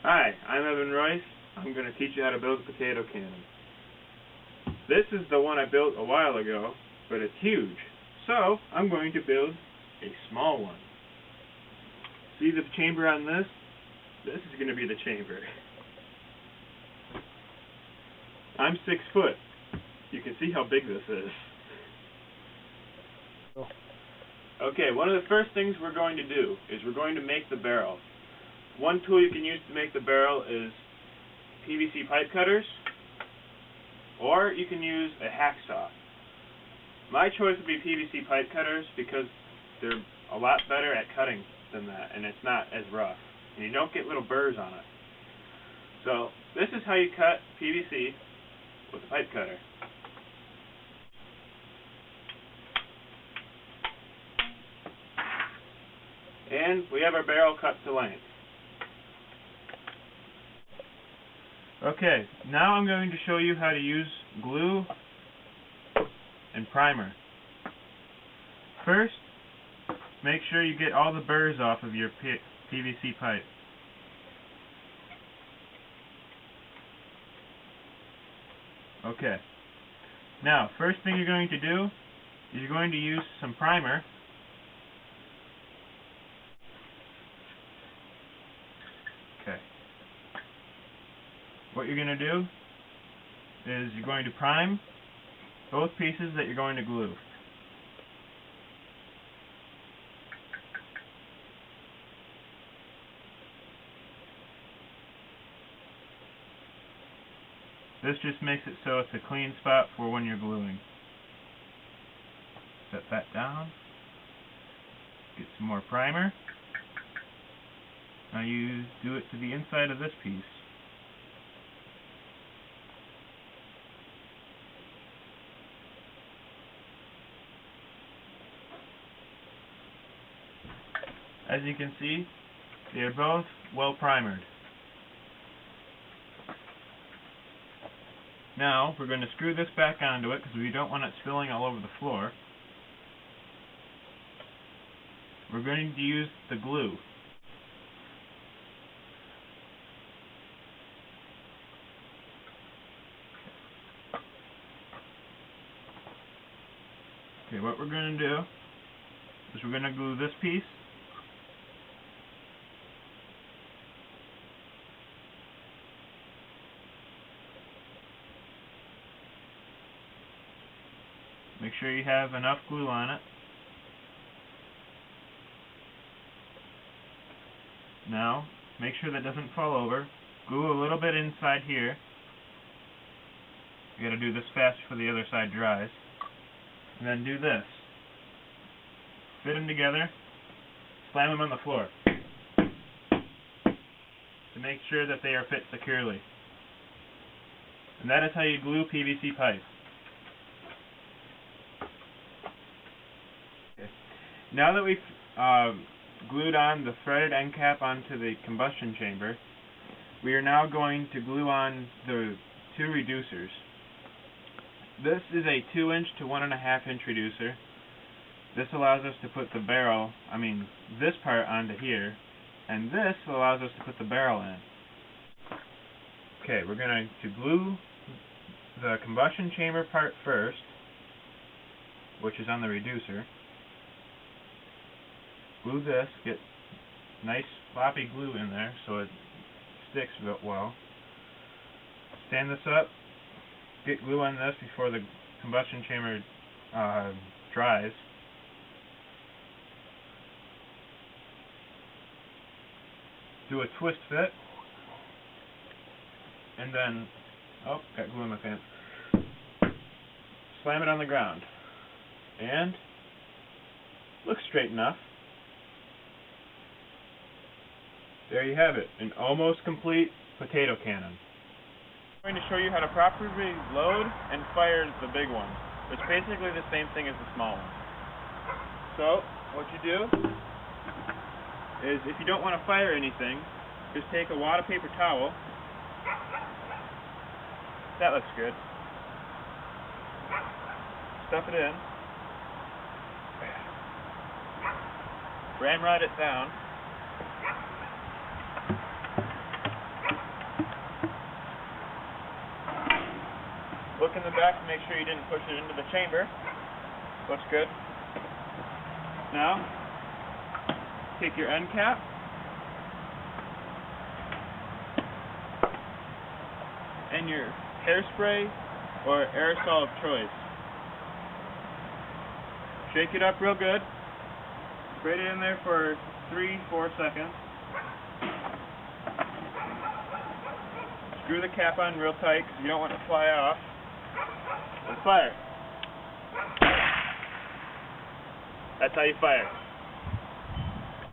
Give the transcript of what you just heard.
Hi, I'm Evan Royce. I'm going to teach you how to build a potato cannon. This is the one I built a while ago, but it's huge. So, I'm going to build a small one. See the chamber on this? This is going to be the chamber. I'm 6 foot. You can see how big this is. Okay, one of the first things we're going to do is we're going to make the barrel. One tool you can use to make the barrel is PVC pipe cutters, or you can use a hacksaw. My choice would be PVC pipe cutters because they're a lot better at cutting than that, and it's not as rough, and you don't get little burrs on it. So this is how you cut PVC with a pipe cutter. And we have our barrel cut to length. Okay, now I'm going to show you how to use glue and primer. First, make sure you get all the burrs off of your PVC pipe. Okay. Now, first thing you're going to do is you're going to use some primer. Okay. What you're going to do is you're going to prime both pieces that you're going to glue. This just makes it so it's a clean spot for when you're gluing. Set that down. Get some more primer. Now you do it to the inside of this piece. As you can see, they are both well primered. Now, we're going to screw this back onto it because we don't want it spilling all over the floor. We're going to use the glue. Okay, what we're going to do is we're going to glue this piece. Make sure you have enough glue on it. Now, make sure that doesn't fall over. Glue a little bit inside here. You gotta do this fast before the other side dries. And then do this. Fit them together. Slam them on the floor to make sure that they are fit securely. And that is how you glue PVC pipe. Now that we've glued on the threaded end cap onto the combustion chamber, we are now going to glue on the two reducers. This is a 2-inch to 1.5-inch reducer. This allows us to put the barrel, this part onto here, and this allows us to put the barrel in. Okay, we're going to glue the combustion chamber part first, which is on the reducer. Glue this, get nice floppy glue in there so it sticks well. Stand this up, get glue on this before the combustion chamber dries. Do a twist fit, and then, got glue in my pants. Slam it on the ground, and looks straight enough. There you have it, an almost complete potato cannon. I'm going to show you how to properly load and fire the big one. It's basically the same thing as the small one. So, what you do is, if you don't want to fire anything, just take a wad of paper towel. That looks good. Stuff it in. Ramrod it down. look in the back to make sure you didn't push it into the chamber. Looks good. Now, take your end cap, and your hairspray or aerosol of choice. Shake it up real good. Spray it in there for 3-4 seconds. Screw the cap on real tight because you don't want it to fly off. And fire. That's how you fire.